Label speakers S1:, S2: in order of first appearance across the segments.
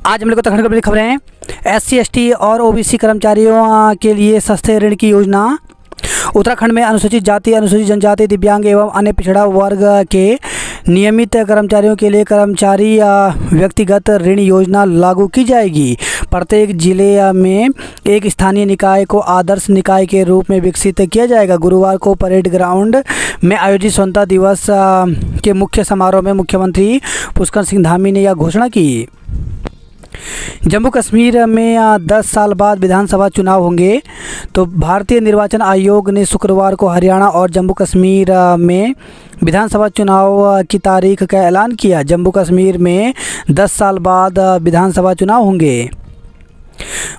S1: आज हम लोग उत्तराखंड की बड़ी खबरें हैं। SC ST और OBC कर्मचारियों के लिए सस्ते ऋण की योजना। उत्तराखंड में अनुसूचित जाति, अनुसूचित जनजाति, दिव्यांग एवं अन्य पिछड़ा वर्ग के नियमित कर्मचारियों के लिए कर्मचारी व्यक्तिगत ऋण योजना लागू की जाएगी। प्रत्येक जिले में एक स्थानीय निकाय को आदर्श निकाय के रूप में विकसित किया जाएगा। गुरुवार को परेड ग्राउंड में आयोजित स्वतंत्रता दिवस के मुख्य समारोह में मुख्यमंत्री पुष्कर सिंह धामी ने यह घोषणा की। जम्मू कश्मीर में 10 साल बाद विधानसभा चुनाव होंगे। तो भारतीय निर्वाचन आयोग ने शुक्रवार को हरियाणा और जम्मू कश्मीर में विधानसभा चुनाव की तारीख का ऐलान किया। जम्मू कश्मीर में 10 साल बाद विधानसभा चुनाव होंगे।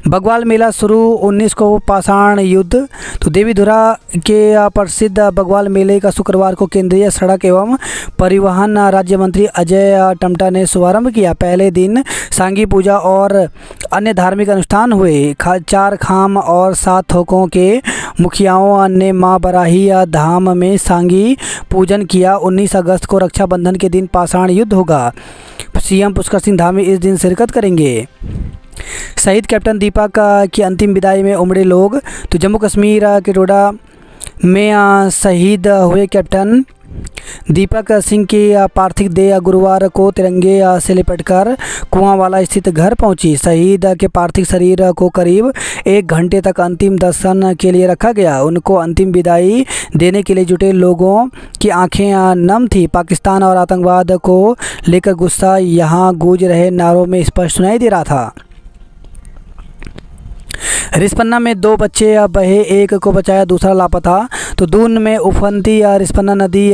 S1: बग्वाल मेला शुरू 19 को पाषाण युद्ध। तो देवीधुरा के प्रसिद्ध बग्वाल मेले का शुक्रवार को केंद्रीय सड़क एवं परिवहन राज्य मंत्री अजय टमटा ने शुभारंभ किया। पहले दिन सांगी पूजा और अन्य धार्मिक अनुष्ठान हुए। 4 खाम और 7 थोकों के मुखियाओं ने मां बराही धाम में सांगी पूजन किया। 19 अगस्त को रक्षाबंधन के दिन पाषाण युद्ध होगा। CM पुष्कर सिंह धामी इस दिन शिरकत करेंगे। शहीद कैप्टन दीपक की अंतिम विदाई में उमड़े लोग। तो जम्मू कश्मीर के डोडा में शहीद हुए कैप्टन दीपक सिंह की पार्थिव देह गुरुवार को तिरंगे से लिपटकर कुआंवाला स्थित घर पहुंची। शहीद के पार्थिव शरीर को करीब 1 घंटे तक अंतिम दर्शन के लिए रखा गया। उनको अंतिम विदाई देने के लिए जुटे लोगों की आंखें नम थी। पाकिस्तान और आतंकवाद को लेकर गुस्सा यहां गूंज रहे नारों में स्पष्ट सुनाई दे रहा था। रिस्पन्ना में 2 बच्चे बहे, एक को बचाया, दूसरा लापता। तो दून में उफनती रिस्पन्ना नदी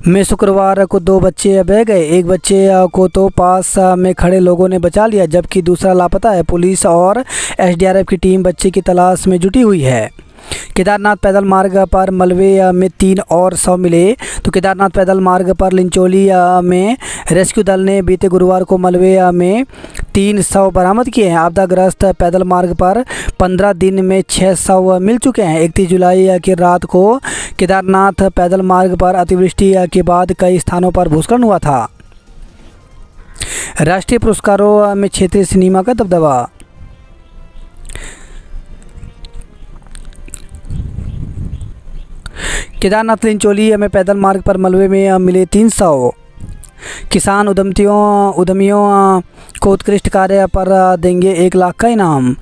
S1: में शुक्रवार को 2 बच्चे बह गए। एक बच्चे को तो पास में खड़े लोगों ने बचा लिया, जबकि दूसरा लापता है। पुलिस और SDRF की टीम बच्चे की तलाश में जुटी हुई है। केदारनाथ पैदल मार्ग पर मलबे में 3 और शव मिले। तो केदारनाथ पैदल मार्ग पर लिंचोली में रेस्क्यू दल ने बीते गुरुवार को मलबे में 3 शव बरामद किए हैं। आपदाग्रस्त पैदल मार्ग पर 15 दिन में 6 शव मिल चुके हैं। 31 जुलाई की रात को केदारनाथ पैदल मार्ग पर अतिवृष्टि के बाद कई स्थानों पर भूस्खलन हुआ था। राष्ट्रीय पुरस्कारों में क्षेत्रीय सिनेमा का दबदबा। केदारनाथ लिंचोली में पैदल मार्ग पर मलबे में मिले 3 शव। किसान उद्यमियों को उत्कृष्ट कार्य पर देंगे 1 लाख का इनाम।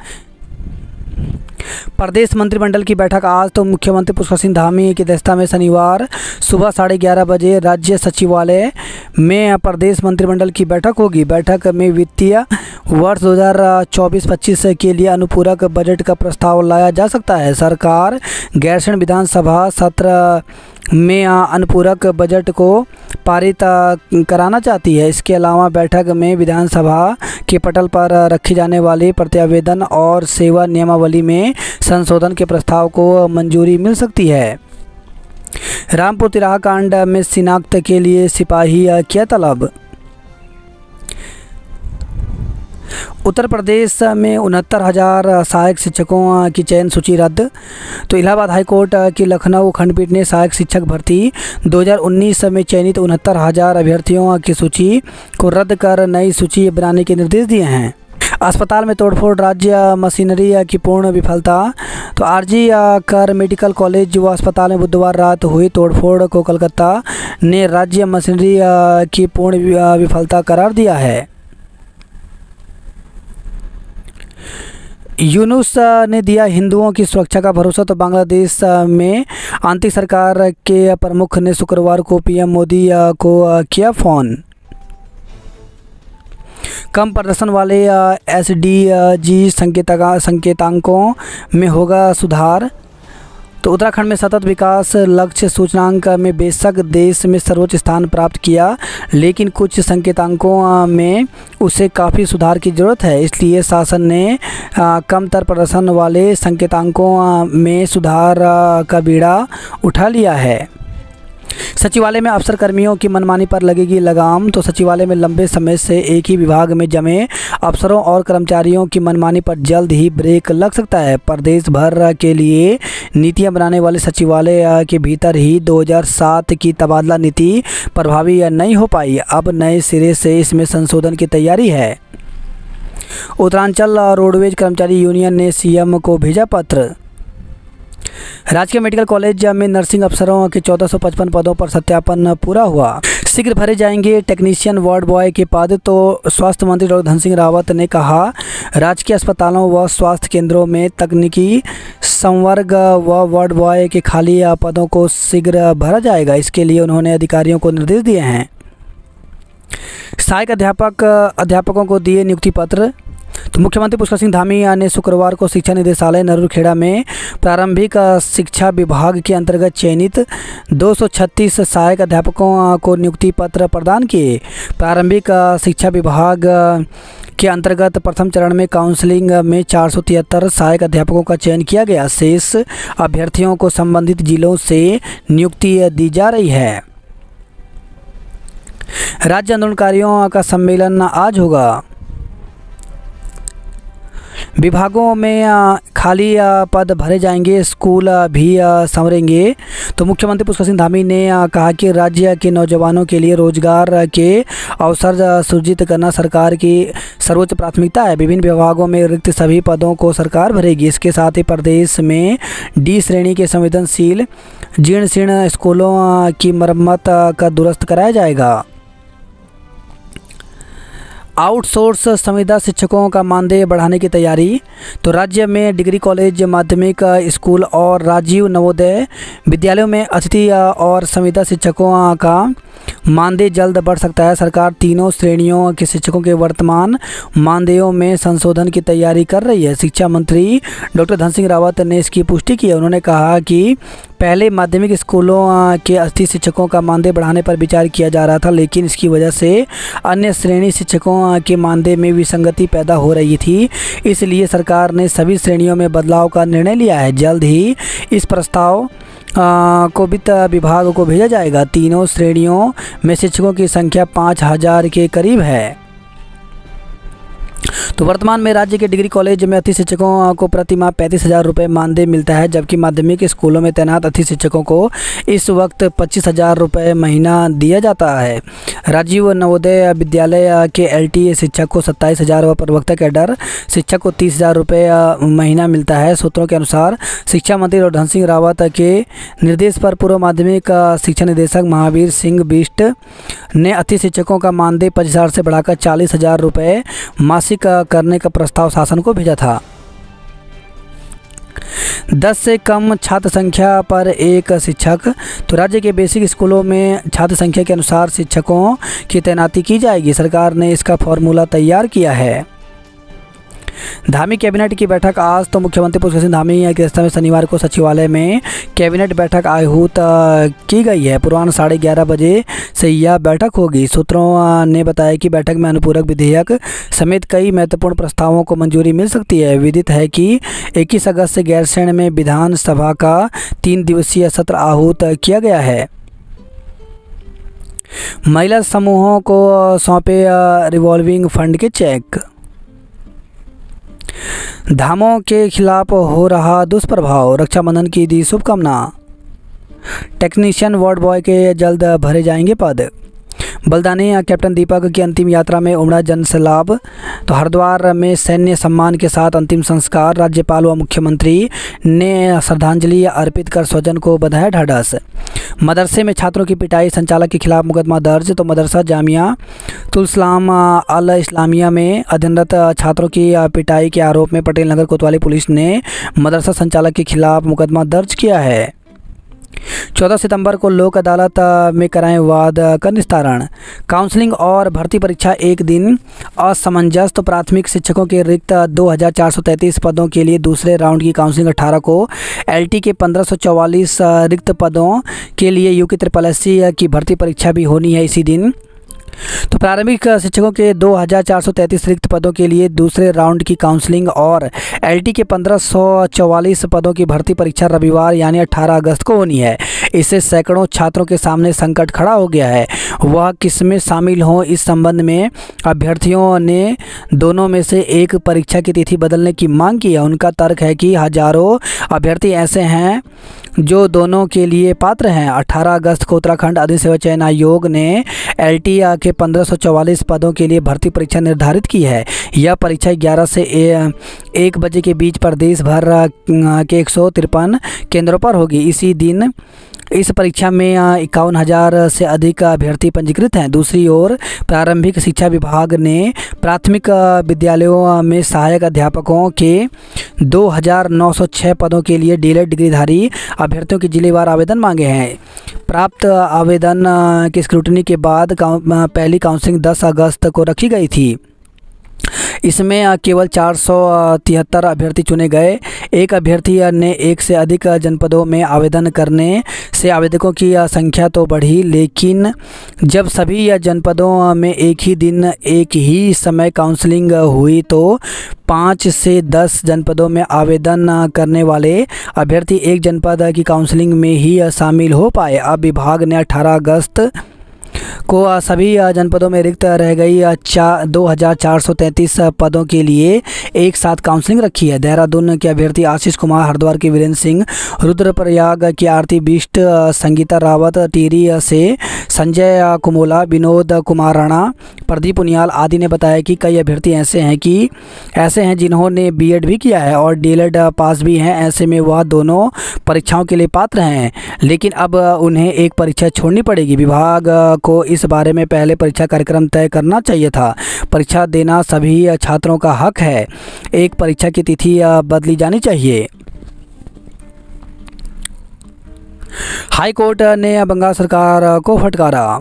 S1: प्रदेश मंत्रिमंडल की बैठक आज। तो मुख्यमंत्री पुष्कर सिंह धामी की अध्यक्षता में शनिवार सुबह 11:30 बजे राज्य सचिवालय में प्रदेश मंत्रिमंडल की बैठक होगी। बैठक में वित्तीय वर्ष 2024-25 के लिए अनुपूरक बजट का प्रस्ताव लाया जा सकता है। सरकार गैरसैंण विधानसभा सत्र में अनुपूरक बजट को पारित कराना चाहती है। इसके अलावा बैठक में विधानसभा के पटल पर रखी जाने वाली प्रत्यावेदन और सेवा नियमावली में संशोधन के प्रस्ताव को मंजूरी मिल सकती है। रामपुर तिराहा कांड में शिनाख्त के लिए सिपाही किया तलब। उत्तर प्रदेश में 69,000 सहायक शिक्षकों की चयन सूची रद्द। तो इलाहाबाद हाईकोर्ट की लखनऊ खंडपीठ ने सहायक शिक्षक भर्ती 2019 में चयनित 69,000 अभ्यर्थियों की सूची को रद्द कर नई सूची बनाने के निर्देश दिए हैं। अस्पताल में तोड़फोड़, राज्य मशीनरी की पूर्ण विफलता। तो RG कर मेडिकल कॉलेज व अस्पताल में बुधवार रात हुई तोड़फोड़ को कोलकाता ने राज्य मशीनरी की पूर्ण विफलता करार दिया है। यूनुस ने दिया हिंदुओं की सुरक्षा का भरोसा। तो बांग्लादेश में आंतरिक सरकार के प्रमुख ने शुक्रवार को PM मोदी को किया फ़ोन। कम प्रदर्शन वाले SDG संकेतांकों में होगा सुधार। तो उत्तराखंड में सतत विकास लक्ष्य सूचकांक में बेशक देश में सर्वोच्च स्थान प्राप्त किया, लेकिन कुछ संकेतांकों में उसे काफ़ी सुधार की ज़रूरत है। इसलिए शासन ने कमतर प्रदर्शन वाले संकेतांकों में सुधार का बीड़ा उठा लिया है। सचिवालय में अफसर कर्मियों की मनमानी पर लगेगी लगाम। तो सचिवालय में लंबे समय से एक ही विभाग में जमे अफसरों और कर्मचारियों की मनमानी पर जल्द ही ब्रेक लग सकता है। प्रदेश भर के लिए नीतियां बनाने वाले सचिवालय के भीतर ही 2007 की तबादला नीति प्रभावी नहीं हो पाई। अब नए सिरे से इसमें संशोधन की तैयारी है। उत्तरांचल रोडवेज कर्मचारी यूनियन ने सीएम को भेजा पत्र। राजकीय मेडिकल कॉलेज में नर्सिंग अफसरों के 1455 पदों पर सत्यापन पूरा हुआ। शीघ्र भरे जाएंगे टेक्नीशियन वार्ड बॉय के पद। तो स्वास्थ्य मंत्री डॉक्टर धन सिंह रावत ने कहा, राजकीय अस्पतालों व स्वास्थ्य केंद्रों में तकनीकी संवर्ग व वार्ड बॉय के खाली पदों को शीघ्र भरा जाएगा। इसके लिए उन्होंने अधिकारियों को निर्देश दिए हैं। सहायक अध्यापकों को दिए नियुक्ति पत्र। तो मुख्यमंत्री पुष्कर सिंह धामी ने शुक्रवार को शिक्षा निदेशालय नरूरखेड़ा में प्रारंभिक शिक्षा विभाग के अंतर्गत चयनित 236 सहायक अध्यापकों को नियुक्ति पत्र प्रदान किए। प्रारंभिक शिक्षा विभाग के अंतर्गत प्रथम चरण में काउंसलिंग में 473 सहायक अध्यापकों का चयन किया गया। शेष अभ्यर्थियों को संबंधित जिलों से नियुक्ति दी जा रही है। राज्य आंदोलनकारियों का सम्मेलन आज होगा। विभागों में खाली पद भरे जाएंगे, स्कूल भी संवरेंगे। तो मुख्यमंत्री पुष्कर सिंह धामी ने कहा कि राज्य के नौजवानों के लिए रोजगार के अवसर सृजित करना सरकार की सर्वोच्च प्राथमिकता है। विभिन्न विभागों में रिक्त सभी पदों को सरकार भरेगी। इसके साथ ही प्रदेश में डी श्रेणी के संवेदनशील जीर्ण शीर्ण स्कूलों की मरम्मत का दुरुस्त कराया जाएगा। आउटसोर्स संविदा शिक्षकों का मानदेय बढ़ाने की तैयारी। तो राज्य में डिग्री कॉलेज, माध्यमिक स्कूल और राजीव नवोदय विद्यालयों में अतिथि और संविदा शिक्षकों का मानदेय जल्द बढ़ सकता है। सरकार तीनों श्रेणियों के शिक्षकों के वर्तमान मानदेयों में संशोधन की तैयारी कर रही है। शिक्षा मंत्री डॉक्टर धन सिंह रावत ने इसकी पुष्टि की है। उन्होंने कहा कि पहले माध्यमिक स्कूलों के अतिथि शिक्षकों का मानदेय बढ़ाने पर विचार किया जा रहा था, लेकिन इसकी वजह से अन्य श्रेणी शिक्षकों के मानदेय में विसंगति पैदा हो रही थी। इसलिए सरकार ने सभी श्रेणियों में बदलाव का निर्णय लिया है। जल्द ही इस प्रस्ताव को वित्त विभाग को भेजा जाएगा। तीनों श्रेणियों में शिक्षकों की संख्या 5000 के करीब है। तो वर्तमान में राज्य के डिग्री कॉलेज में अतिथि शिक्षकों को प्रति माह 35,000 रुपये मानदेय मिलता है, जबकि माध्यमिक स्कूलों में तैनात अतिथि शिक्षकों को इस वक्त 25,000 रुपये महीना दिया जाता है। राजीव नवोदय विद्यालय के LTA शिक्षक को 27,000 व प्रवक्ता कैडर शिक्षक को 30,000 रुपये महीना मिलता है। सूत्रों के अनुसार शिक्षा मंत्री डॉक्टर धन सिंह रावत के निर्देश पर पूर्व माध्यमिक शिक्षा निदेशक महावीर सिंह बिष्ट ने अतिथि शिक्षकों का मानदेय 25,000 से बढ़ाकर 40,000 रुपये मासिक करने का प्रस्ताव शासन को भेजा था। 10 से कम छात्र संख्या पर एक शिक्षक। तो राज्य के बेसिक स्कूलों में छात्र संख्या के अनुसार शिक्षकों की तैनाती की जाएगी। सरकार ने इसका फॉर्मूला तैयार किया है। धामी कैबिनेट की बैठक आज। तो मुख्यमंत्री पुष्कर सिंह धामी की अध्यक्षता में शनिवार को सचिवालय में कैबिनेट बैठक आहूत की गई है। पूर्वाह्न 11:30 बजे से यह बैठक होगी। सूत्रों ने बताया कि बैठक में अनुपूरक विधेयक समेत कई महत्वपूर्ण प्रस्तावों को मंजूरी मिल सकती है। विदित है कि 21 अगस्त से गैरसैंण में विधानसभा का 3 दिवसीय सत्र आहूत किया गया है। महिला समूहों को सौंपे रिवॉल्विंग फंड के चेक। धामों के खिलाफ हो रहा दुष्प्रभाव, रक्षाबंधन की दी शुभकामना। टेक्नीशियन वार्ड बॉय के जल्द भरे जाएंगे पद। बलदानी कैप्टन दीपक की अंतिम यात्रा में उमड़ा जन सैलाब। तो हरिद्वार में सैन्य सम्मान के साथ अंतिम संस्कार। राज्यपाल व मुख्यमंत्री ने श्रद्धांजलि अर्पित कर स्वजन को बधाया ढाढस। मदरसे में छात्रों की पिटाई, संचालक के खिलाफ मुकदमा दर्ज। तो मदरसा जामिया तुलसलाम अल इस्लामिया में अध्ययनरत छात्रों की पिटाई के आरोप में पटेल नगर कोतवाली पुलिस ने मदरसा संचालक के खिलाफ मुकदमा दर्ज किया है। 14 सितंबर को लोक अदालत में कराएं वाद का निस्तारण। काउंसलिंग और भर्ती परीक्षा एक दिन असमंजस। तो प्राथमिक शिक्षकों के रिक्त 2433 पदों के लिए दूसरे राउंड की काउंसलिंग 18 को। LT के 1544 रिक्त पदों के लिए UKSSC की भर्ती परीक्षा भी होनी है इसी दिन। तो प्रारंभिक शिक्षकों के 2433 रिक्त पदों के लिए दूसरे राउंड की काउंसलिंग और LT के 1544 पदों की भर्ती परीक्षा रविवार यानी 18 अगस्त को होनी है। इससे सैकड़ों छात्रों के सामने संकट खड़ा हो गया है। वह किसमें शामिल हों, इस संबंध में अभ्यर्थियों ने दोनों में से एक परीक्षा की तिथि बदलने की मांग की है। उनका तर्क है कि हजारों अभ्यर्थी ऐसे हैं जो दोनों के लिए पात्र हैं। 18 अगस्त को उत्तराखंड अधिसेवा चयन आयोग ने LT के के 1544 पदों के लिए भर्ती परीक्षा निर्धारित की है। यह परीक्षा 11 से 1 बजे के बीच प्रदेश भर के 153 केंद्रों पर होगी। इसी दिन इस परीक्षा में 51,000 से अधिक अभ्यर्थी पंजीकृत हैं। दूसरी ओर प्रारंभिक शिक्षा विभाग ने प्राथमिक विद्यालयों में सहायक अध्यापकों के 2,906 पदों के लिए डीएलएड डिग्रीधारी अभ्यर्थियों के जिलेवार आवेदन मांगे हैं। प्राप्त आवेदन की स्क्रूटनी के बाद पहली काउंसलिंग 10 अगस्त को रखी गई थी। इसमें केवल 473 अभ्यर्थी चुने गए। एक अभ्यर्थी ने एक से अधिक जनपदों में आवेदन करने से आवेदकों की संख्या तो बढ़ी, लेकिन जब सभी जनपदों में एक ही दिन एक ही समय काउंसलिंग हुई तो 5 से 10 जनपदों में आवेदन करने वाले अभ्यर्थी एक जनपद की काउंसलिंग में ही शामिल हो पाए। अब विभाग ने 18 अगस्त को सभी जनपदों में रिक्त रह गई 2,433 पदों के लिए एक साथ काउंसलिंग रखी है। देहरादून के अभ्यर्थी आशीष कुमार, हरिद्वार के वीरेंद्र सिंह, रुद्रप्रयाग की आरती बिष्ट, संगीता रावत, टिहरी से संजय कुमोला, विनोद कुमार राणा, प्रदीप उनियाल आदि ने बताया कि कई अभ्यर्थी ऐसे हैं जिन्होंने बीएड भी किया है और डीएलएड पास भी हैं। ऐसे में वह दोनों परीक्षाओं के लिए पात्र हैं, लेकिन अब उन्हें एक परीक्षा छोड़नी पड़ेगी। विभाग को इस बारे में पहले परीक्षा कार्यक्रम तय करना चाहिए था। परीक्षा देना सभी छात्रों का हक है। एक परीक्षा की तिथि बदली जानी चाहिए। हाई कोर्ट ने बंगाल सरकार को फटकारा।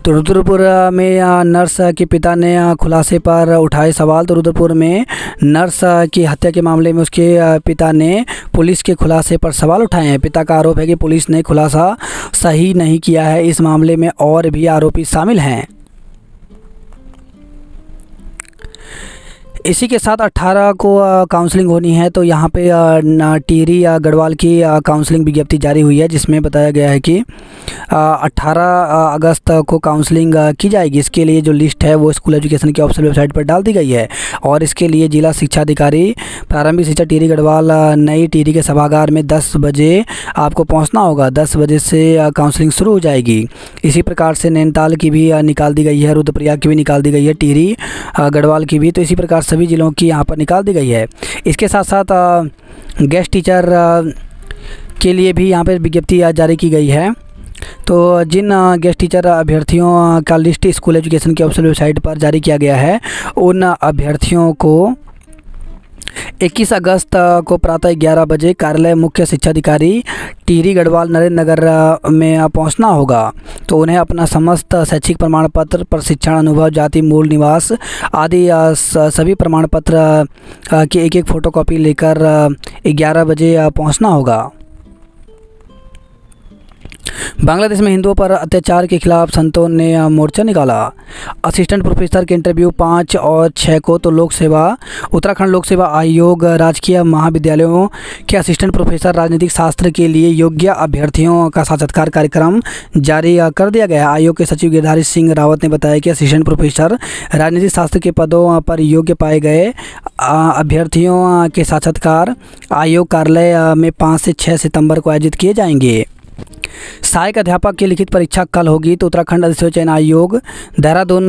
S1: रुद्रपुर में नर्स के पिता ने खुलासे पर उठाए सवाल। तो रुद्रपुर में नर्स की हत्या के मामले में उसके पिता ने पुलिस के खुलासे पर सवाल उठाए हैं। पिता का आरोप है कि पुलिस ने खुलासा सही नहीं किया है। इस मामले में और भी आरोपी शामिल हैं। इसी के साथ 18 को काउंसलिंग होनी है। तो यहाँ पे टिहरी गढ़वाल की काउंसलिंग विज्ञप्ति जारी हुई है, जिसमें बताया गया है कि 18 अगस्त को काउंसलिंग की जाएगी। इसके लिए जो लिस्ट है वो स्कूल एजुकेशन की ऑफिशियल वेबसाइट पर डाल दी गई है और इसके लिए जिला शिक्षा अधिकारी प्रारंभिक शिक्षा टिहरी गढ़वाल नई टिहरी के सभागार में 10 बजे आपको पहुँचना होगा। 10 बजे से काउंसलिंग शुरू हो जाएगी। इसी प्रकार से नैनीताल की भी निकाल दी गई है, रुद्रप्रयाग की भी निकाल दी गई है, टिहरी गढ़वाल की भी। तो इसी प्रकार सभी जिलों की यहाँ पर निकाल दी गई है। इसके साथ साथ गेस्ट टीचर के लिए भी यहाँ पर विज्ञप्ति जारी की गई है। तो जिन गेस्ट टीचर अभ्यर्थियों का लिस्ट स्कूल एजुकेशन की ऑफिशियल वेबसाइट पर जारी किया गया है, उन अभ्यर्थियों को 21 अगस्त को प्रातः 11 बजे कार्यालय मुख्य शिक्षा अधिकारी टिहरी गढ़वाल नरेंद्र नगर में पहुंचना होगा। तो उन्हें अपना समस्त शैक्षिक प्रमाण पत्र, प्रशिक्षण अनुभव, जाति, मूल निवास आदि सभी प्रमाण पत्र की एक फ़ोटोकॉपी लेकर 11 बजे पहुंचना होगा। बांग्लादेश में हिंदुओं पर अत्याचार के खिलाफ संतों ने मोर्चा निकाला। असिस्टेंट प्रोफेसर के इंटरव्यू 5 और 6 को तो उत्तराखंड लोक सेवा आयोग राजकीय महाविद्यालयों के असिस्टेंट प्रोफेसर राजनीतिक शास्त्र के लिए योग्य अभ्यर्थियों का साक्षात्कार कार्यक्रम जारी कर दिया गया है। आयोग के सचिव गिरधारी सिंह रावत ने बताया कि असिस्टेंट प्रोफेसर राजनीतिक शास्त्र के पदों पर योग्य पाए गए अभ्यर्थियों के साक्षात्कार आयोग कार्यालय में 5 से 6 सितंबर को आयोजित किए जाएंगे। सहायक अध्यापक की लिखित परीक्षा कल होगी। तो उत्तराखंड अधिसूचना चयन आयोग देहरादून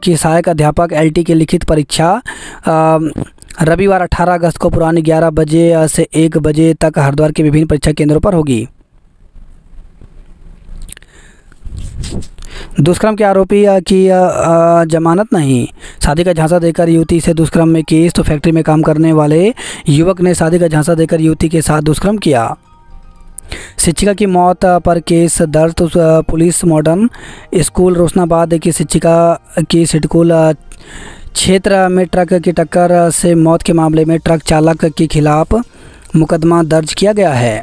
S1: की सहायक अध्यापक एलटी की लिखित परीक्षा रविवार 18 अगस्त को पूर्वाह्न 11 बजे से 1 बजे तक हरिद्वार के विभिन्न परीक्षा केंद्रों पर होगी। दुष्कर्म के आरोपी की जमानत नहीं। शादी का झांसा देकर युवती से दुष्कर्म में केस। तो फैक्ट्री में काम करने वाले युवक ने शादी का झांसा देकर युवती के साथ दुष्कर्म किया। शिक्षिका की मौत पर केस दर्ज। तो पुलिस मॉडर्न स्कूल रोशनाबाद की शिक्षिका की सिडकुल क्षेत्र में ट्रक की टक्कर से मौत के मामले में ट्रक चालक के खिलाफ मुकदमा दर्ज किया गया है।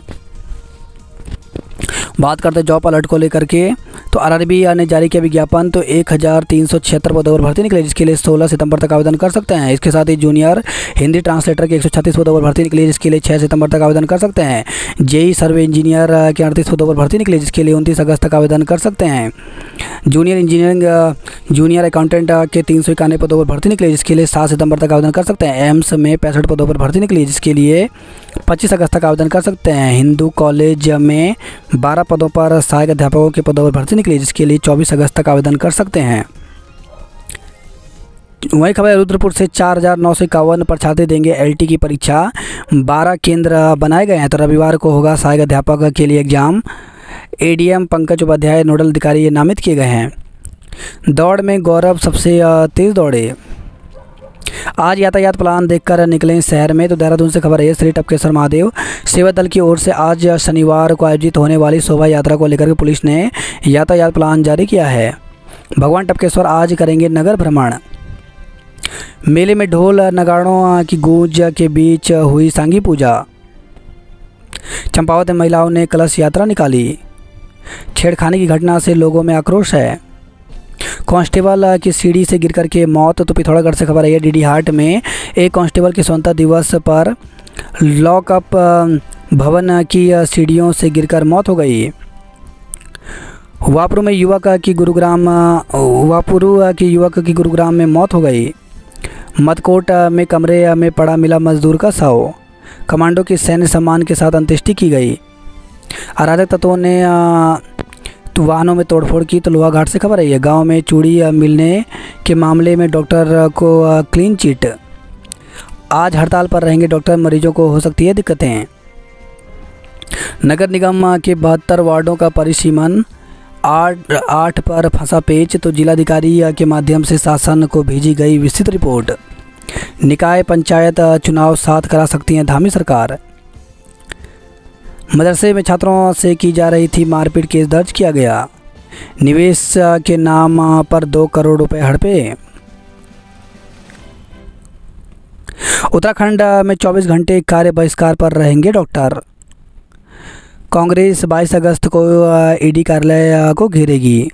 S1: बात करते हैं जॉब अलर्ट को लेकर के। तो आरआरबी ने जारी किया विज्ञापन। तो 1376 पदों पर भर्ती निकली, जिसके लिए 16 सितंबर तक आवेदन कर सकते हैं। इसके साथ ही जूनियर हिंदी ट्रांसलेटर के 136 पदों पर भर्ती निकली, जिसके लिए 6 सितंबर तक आवेदन कर सकते हैं। जेई सर्वे इंजीनियर के 38 पदों पर भर्ती निकली, जिसके लिए 29 अगस्त तक आवेदन कर सकते हैं। जूनियर इंजीनियरिंग जूनियर अकाउंटेंट के 391 पदों पर भर्ती निकली, जिसके लिए 7 सितंबर तक आवेदन कर सकते हैं। एम्स में 65 पदों पर भर्ती निकली, जिसके लिए 25 अगस्त तक आवेदन कर सकते हैं। हिंदू कॉलेज में 12 12 पदों पर सहायक अध्यापकों के पदों पर भर्ती निकली, जिसके लिए 24 अगस्त तक आवेदन कर सकते हैं। वही खबर रुद्रपुर से 4,951 परीक्षार्थी देंगे एलटी की परीक्षा, 12 केंद्र बनाए गए हैं। तो रविवार को होगा सहायक अध्यापक के लिए exam. ADM Pankaj Upadhyay nodal अधिकारी नामित किए गए हैं। दौड़ में गौरव सबसे तेज दौड़े। आज यातायात प्लान देखकर निकलें शहर में। तो देहरादून से खबर है, श्री टपकेश्वर महादेव सेवा दल की ओर से आज शनिवार को आयोजित होने वाली शोभा यात्रा को लेकर पुलिस ने यातायात प्लान जारी किया है। भगवान टपकेश्वर आज करेंगे नगर भ्रमण। मेले में ढोल नगाड़ों की गूंज के बीच हुई सांगी पूजा। चंपावत में महिलाओं ने कलश यात्रा निकाली। छेड़खानी की घटना से लोगों में आक्रोश है। कांस्टेबल की सीढ़ी से गिरकर के मौत। तो पिथौरागढ़ से खबर आई है, डीडी हाट में एक कांस्टेबल की स्वतंत्रता दिवस पर लॉकअप भवन की सीढ़ियों से गिरकर मौत हो गई। वापुरू की युवक की गुरुग्राम में मौत हो गई। मदकोट में कमरे में पड़ा मिला मजदूर का शव। कमांडो की सैन्य सम्मान के साथ अंत्येष्टि की गई। अराजक तत्वों ने वाहनों में तोड़फोड़ की। तो लोहाघाट से खबर आई है, गांव में चूड़ी मिलने के मामले में डॉक्टर को क्लीन चिट। आज हड़ताल पर रहेंगे डॉक्टर, मरीजों को हो सकती है दिक्कतें। नगर निगम के 72 वार्डों का परिसीमन 8 पर फंसा पेच। तो जिलाधिकारी के माध्यम से शासन को भेजी गई विस्तृत रिपोर्ट। निकाय पंचायत चुनाव 7 करा सकती है धामी सरकार। मदरसे में छात्रों से की जा रही थी मारपीट, केस दर्ज किया गया। निवेश के नाम पर 2 करोड़ रुपए हड़पे। उत्तराखंड में 24 घंटे कार्य बहिष्कार पर रहेंगे डॉक्टर। कांग्रेस 22 अगस्त को ईडी कार्यालय को घेरेगी।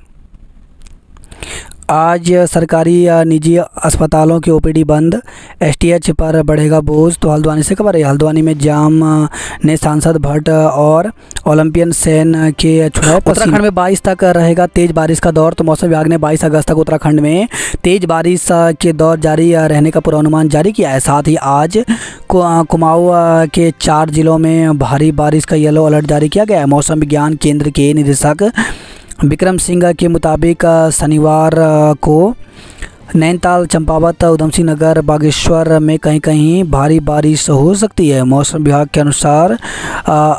S1: आज सरकारी निजी अस्पतालों के ओपीडी बंद। एसटीएच पर बढ़ेगा बोझ। तो हल्द्वानी से खबर है, हल्द्वानी में जाम ने सांसद भट्ट और ओलंपियन सेन के छुड़ाए। उत्तराखंड में 22 तक रहेगा तेज बारिश का दौर। तो मौसम विभाग ने 22 अगस्त तक उत्तराखंड में तेज बारिश के दौर जारी रहने का पूर्वानुमान जारी किया है। साथ ही आज कुमाऊं के 4 जिलों में भारी बारिश का येलो अलर्ट जारी किया गया है। मौसम विज्ञान केंद्र के निदेशक विक्रम सिंह के मुताबिक शनिवार को नैनीताल, चंपावत, उधमसिंह नगर, बागेश्वर में कहीं कहीं भारी बारिश हो सकती है। मौसम विभाग के अनुसार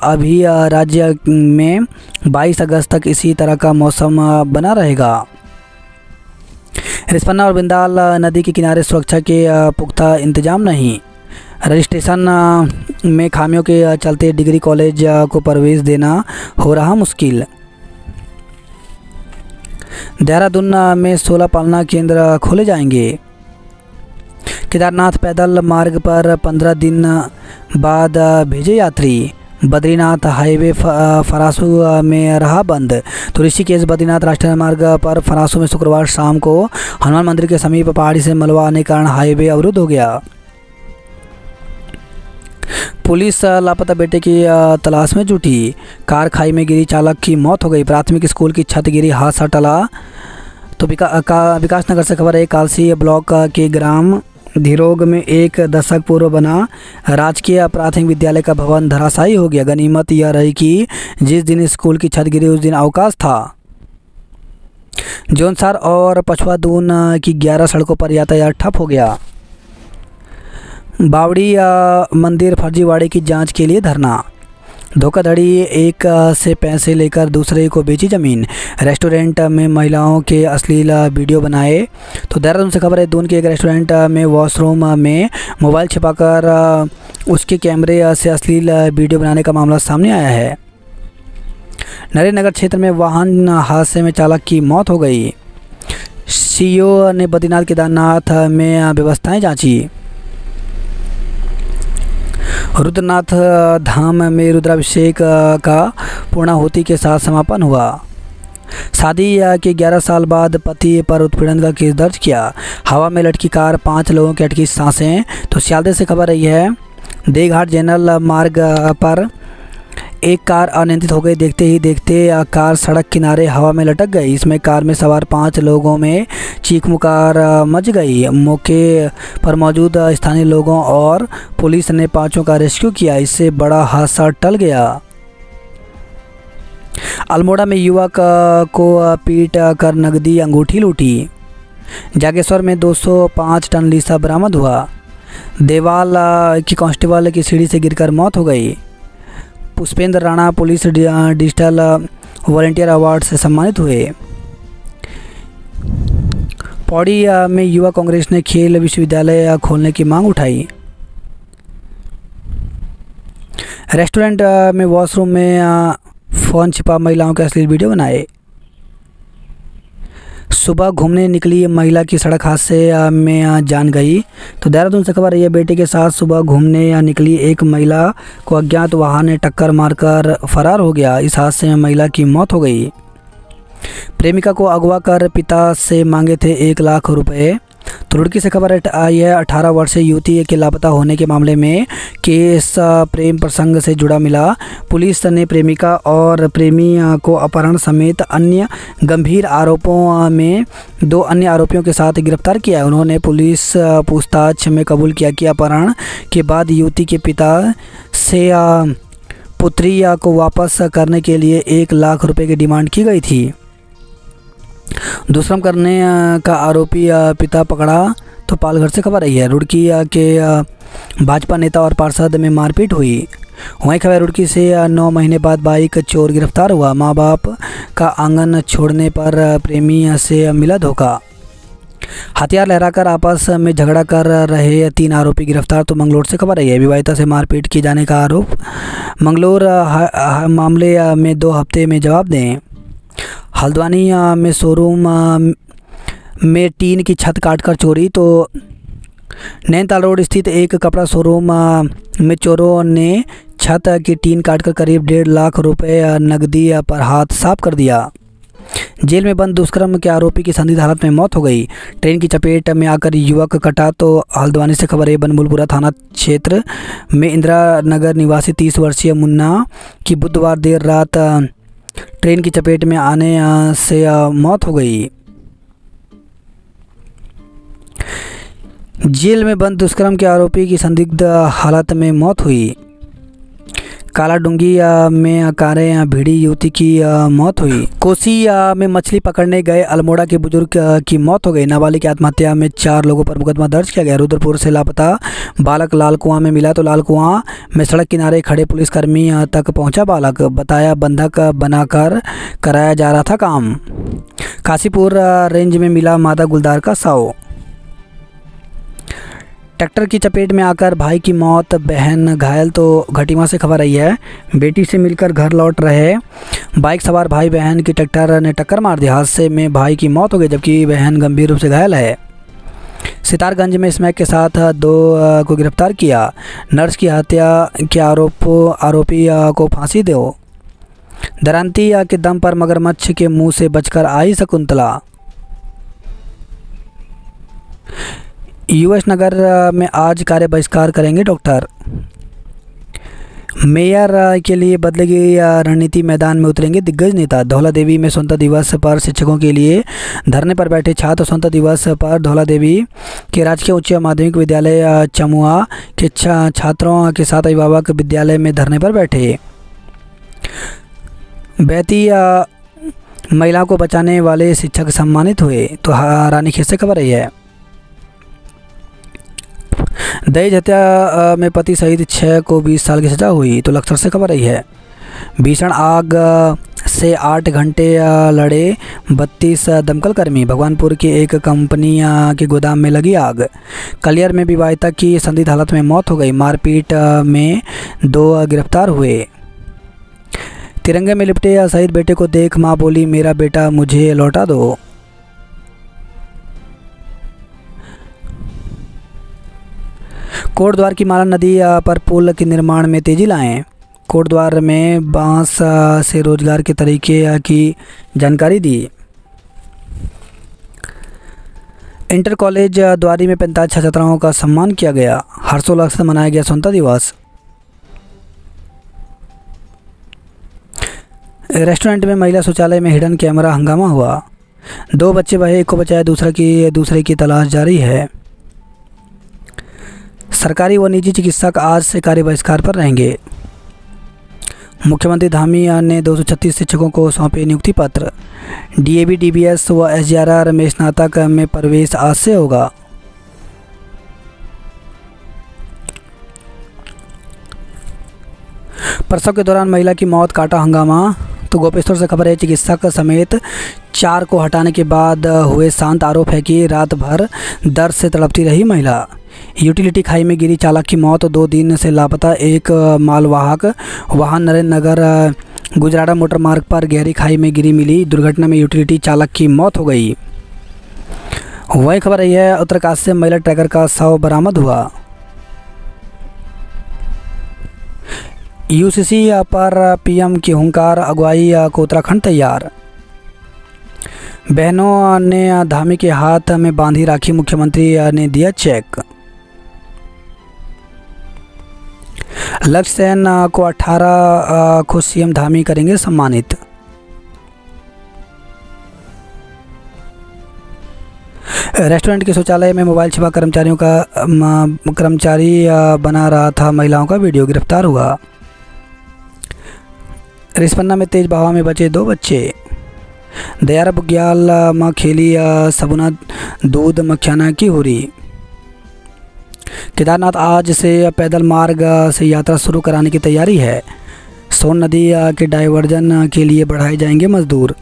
S1: अभी राज्य में 22 अगस्त तक इसी तरह का मौसम बना रहेगा। रिस्पना और बिंदाल नदी के किनारे सुरक्षा के पुख्ता इंतजाम नहीं। रजिस्ट्रेशन में खामियों के चलते डिग्री कॉलेज को प्रवेश देना हो रहा मुश्किल। देहरादून में 16 पालना केंद्र खोले जाएंगे। केदारनाथ पैदल मार्ग पर 15 दिन बाद भेजे यात्री। बद्रीनाथ हाईवे फरासू में रहा बंद। तो ऋषिकेश बद्रीनाथ राष्ट्रीय मार्ग पर फरासू में शुक्रवार शाम को हनुमान मंदिर के समीप पहाड़ी से मलबा आने के कारण हाईवे अवरुद्ध हो गया। पुलिस लापता बेटे की तलाश में जुटी। कार खाई में गिरी, चालक की मौत हो गई। प्राथमिक स्कूल की छत गिरी, हादसा टला। तो विकास नगर से खबर है, कालसी ब्लॉक के ग्राम धीरोग में 1 दशक पूर्व बना राजकीय प्राथमिक विद्यालय का भवन धराशायी हो गया। गनीमत यह रही कि जिस दिन स्कूल की छत गिरी उस दिन अवकाश था। जौनसार और पछवादून की 11 सड़कों पर यातायात ठप हो गया। बावड़ी मंदिर फर्जीवाड़े की जांच के लिए धरना। धोखाधड़ी, एक से पैसे लेकर दूसरे को बेची ज़मीन। रेस्टोरेंट में महिलाओं के अश्लील वीडियो बनाए। तो देहरादून से खबर है, दून के एक रेस्टोरेंट में वॉशरूम में मोबाइल छिपाकर उसके कैमरे से अश्लील वीडियो बनाने का मामला सामने आया है। नरेंद्रनगर क्षेत्र में वाहन हादसे में चालक की मौत हो गई। सीईओ ने बद्रीनाथ केदारनाथ में व्यवस्थाएं जांची। रुद्रनाथ धाम में रुद्राभिषेक का पूर्णाहुति के साथ समापन हुआ। शादी के 11 साल बाद पति पर उत्पीड़न का केस दर्ज किया। हवा में लटकी कार, 5 लोगों की अटकी सांसें। तो सियालदह से खबर रही है, देवघाट जनरल मार्ग पर एक कार अनियंत्रित हो गई। देखते ही देखते कार सड़क किनारे हवा में लटक गई। इसमें कार में सवार 5 लोगों में चीख पुकार मच गई। मौके पर मौजूद स्थानीय लोगों और पुलिस ने 5 का रेस्क्यू किया। इससे बड़ा हादसा टल गया। अल्मोड़ा में युवक को पीट कर नकदी अंगूठी लूटी। जागेश्वर में 205 टन लीसा बरामद हुआ। देवाल की कांस्टेबल की सीढ़ी से गिरकर मौत हो गई। Pushpendra Rana police digital volunteer award से सम्मानित हुए। पौड़ी में युवा कांग्रेस ने खेल विश्वविद्यालय खोलने की मांग उठाई। रेस्टोरेंट में वॉशरूम में फ़ोन छिपा महिलाओं के अश्लील वीडियो बनाए। सुबह घूमने निकली महिला की सड़क हादसे में जान गई। तो देहरादून से खबर है, बेटे के साथ सुबह घूमने निकली एक महिला को अज्ञात वाहन ने टक्कर मारकर फरार हो गया। इस हादसे में महिला की मौत हो गई। प्रेमिका को अगवा कर पिता से मांगे थे 1 लाख रुपए। तो रुड़की से खबर आई है, 18 वर्षीय युवती के लापता होने के मामले में केस प्रेम प्रसंग से जुड़ा मिला। पुलिस ने प्रेमिका और प्रेमी को अपहरण समेत अन्य गंभीर आरोपों में 2 अन्य आरोपियों के साथ गिरफ्तार किया है। उन्होंने पुलिस पूछताछ में कबूल किया कि अपहरण के बाद युवती के पिता से पुत्री को वापस करने के लिए 1 लाख रुपए की डिमांड की गई थी। दुष्कर्म करने का आरोपी पिता पकड़ा। तो पालघर से खबर आई है, रुड़की के भाजपा नेता और पार्षद में मारपीट हुई। वहीं खबर रुड़की से 9 महीने बाद बाइक चोर गिरफ्तार हुआ। मां बाप का आंगन छोड़ने पर प्रेमी से मिला धोखा। हथियार लहराकर आपस में झगड़ा कर रहे 3 आरोपी गिरफ्तार। तो मंगलोर से खबर आई है, विवाहिता से मारपीट किए जाने का आरोप। मंगलोर मामले में 2 हफ्ते में जवाब दें। हल्द्वानी में शोरूम में टीन की छत काटकर चोरी। तो नैनीताल रोड स्थित एक कपड़ा शोरूम में चोरों ने छत की टीन काटकर करीब 1.5 लाख रुपए नकदी पर हाथ साफ कर दिया। जेल में बंद दुष्कर्म के आरोपी की संदिग्ध हालत में मौत हो गई। ट्रेन की चपेट में आकर युवक कटा। तो हल्द्वानी से खबर है, बनमुलपुरा थाना क्षेत्र में इंदिरा नगर निवासी 30 वर्षीय मुन्ना की बुधवार देर रात ट्रेन की चपेट में आने से मौत हो गई। जेल में बंद दुष्कर्म के आरोपी की संदिग्ध हालत में मौत हुई। कालाडूंगी में कारें भिड़ी युवती की मौत हुई। कोसी में मछली पकड़ने गए अल्मोड़ा के बुजुर्ग की मौत हो गई। नाबालिग की आत्महत्या में 4 लोगों पर मुकदमा दर्ज किया गया। रुद्रपुर से लापता बालक लाल कुआं में मिला। तो लाल कुआं में सड़क किनारे खड़े पुलिसकर्मी तक पहुंचा बालक, बताया बंधक बनाकर कराया जा रहा था काम। काशीपुर रेंज में मिला मादा गुलदार का शव। ट्रैक्टर की चपेट में आकर भाई की मौत, बहन घायल। तो घटीमा से खबर आई है, बेटी से मिलकर घर लौट रहे बाइक सवार भाई बहन की ट्रैक्टर ने टक्कर मार दी। हादसे में भाई की मौत हो गई जबकि बहन गंभीर रूप से घायल है। सितारगंज में स्मैक के साथ 2 को गिरफ्तार किया। नर्स की हत्या के आरोपी को फांसी दो। दरांती के दम पर मगरमच्छ के मुंह से बचकर आई शकुंतला। यूएस नगर में आज कार्य बहिष्कार करेंगे डॉक्टर। मेयर के लिए बदलेगी रणनीति, मैदान में उतरेंगे दिग्गज नेता। धौला देवी में स्वतंत्रता दिवस पर शिक्षकों के लिए धरने पर बैठे छात्र। स्वतंत्रता दिवस पर धौला देवी के राजकीय उच्च माध्यमिक विद्यालय चमुआ के छात्रों के साथ अभिभावक विद्यालय में धरने पर बैठे। बैती महिलाओं को बचाने वाले शिक्षक सम्मानित हुए। तो रानीखेत से खबर रही है, दहेज हत्या में पति सहित 6 को 20 साल की सजा हुई। तो लक्सर से खबर आई है, भीषण आग से 8 घंटे लड़े 32 दमकल कर्मी। भगवानपुर की एक कंपनी के गोदाम में लगी आग। कलियर में विवाहिता की संदिग्ध हालत में मौत हो गई। मारपीट में 2 गिरफ्तार हुए। तिरंगे में लिपटे शहीद बेटे को देख मां बोली, मेरा बेटा मुझे लौटा दो। कोटद्वार की माला नदी पर पुल के निर्माण में तेजी लाएं। कोटद्वार में बांस से रोजगार के तरीके की जानकारी दी। इंटर कॉलेज द्वारी में 45 छात्राओं का सम्मान किया गया। हर्षोल्लास से मनाया गया स्वतंत्रता दिवस। रेस्टोरेंट में महिला शौचालय में हिडन कैमरा हंगामा हुआ। 2 बच्चे बहे, एक को बचाया, दूसरे की तलाश जारी है। सरकारी व निजी चिकित्सक आज से कार्य बहिष्कार पर रहेंगे। मुख्यमंत्री धामी ने 236 शिक्षकों को सौंपे नियुक्ति पत्र। डीएवी, डीबीएस व एसजीआरआर में स्नातक में प्रवेश आज से होगा। प्रसव के दौरान महिला की मौत, काटा हंगामा। तो गोपेश्वर से खबर है, चिकित्सक समेत 4 को हटाने के बाद हुए शांत। आरोप है कि रात भर दर्द से तड़पती रही महिला। यूटिलिटी खाई में गिरी, चालक की मौत। 2 दिन से लापता एक मालवाहक वाहन नरेंद्र नगर गुजराड़ा मोटर मार्ग पर गहरी खाई में गिरी मिली। दुर्घटना में यूटिलिटी चालक की मौत हो गई। वही खबर रही है, उत्तरकाशी से महिला ट्रैकर का शव बरामद हुआ। यूसीसी पर पीएम की हुंकार, अगुवाई को उत्तराखंड तैयार। बहनों ने धामी के हाथ में बांधी राखी, मुख्यमंत्री ने दिया चेक। लक्ष्य सेन को 18 को सीएम धामी करेंगे सम्मानित। रेस्टोरेंट के शौचालय में मोबाइल छिपा कर्मचारी बना रहा था महिलाओं का वीडियो, गिरफ्तार हुआ। रिस्पन्ना में तेज बहाव में बचे 2 बच्चे। दयारा बुग्याल माँ खेली सबुना दूध मखियाना की हुरी। केदारनाथ आज से पैदल मार्ग से यात्रा शुरू कराने की तैयारी है। सोन नदी के डायवर्जन के लिए बढ़ाए जाएंगे मजदूर।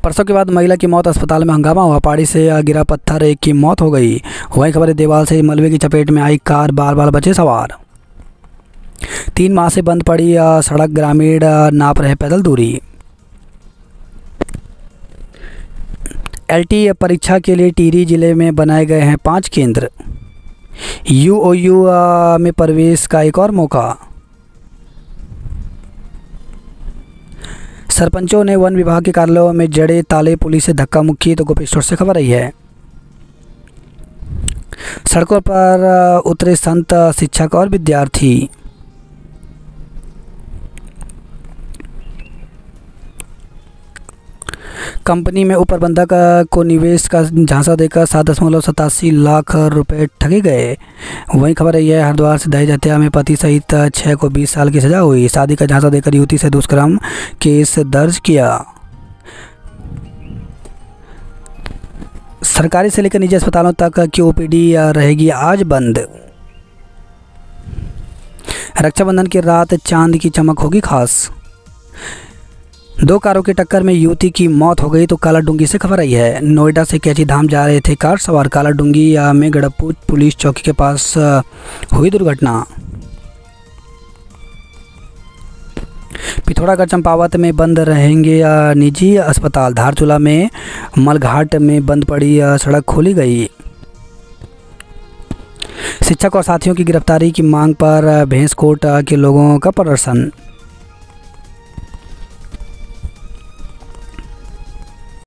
S1: प्रसव के बाद महिला की मौत, अस्पताल में हंगामा हुआ। पहाड़ी से गिरा पत्थर, एक की मौत हो गई। वहीं खबर है, देवाल से मलबे की चपेट में आई कार, बाल बचे सवार। 3 माह से बंद पड़ी सड़क, ग्रामीण नाप रहे पैदल दूरी। एलटी परीक्षा के लिए टिहरी जिले में बनाए गए हैं 5 केंद्र। यूओयू में प्रवेश का एक और मौका। सरपंचों ने वन विभाग के कार्यालयों में जड़े ताले, पुलिस से धक्का मुक्की। तो गोपेश्वर से खबर आई है, सड़कों पर उतरे संत, शिक्षक और विद्यार्थी। कंपनी में उप प्रबंधक को निवेश का झांसा देकर 7.87 लाख रुपए ठगे गए। वहीं खबर है, यह हरिद्वार से दहेज हत्या में पति सहित 6 को 20 साल की सजा हुई। शादी का झांसा देकर युवती से दुष्कर्म केस दर्ज किया। सरकारी से लेकर निजी अस्पतालों तक की ओपीडी रहेगी आज बंद। रक्षाबंधन की रात चांद की चमक होगी खास। 2 कारों की टक्कर में युवती की मौत हो गई। तो कालाडूंगी से खबर आई है, नोएडा से कैची धाम जा रहे थे कार सवार। कालाडूंगी में गड़बपुर पुलिस चौकी के पास हुई दुर्घटना। पिथौरागढ़ चंपावत में बंद रहेंगे निजी अस्पताल। धारचूला में मलघाट में बंद पड़ी सड़क खोली गई। शिक्षक और साथियों की गिरफ्तारी की मांग पर भैंसकोट के लोगों का प्रदर्शन।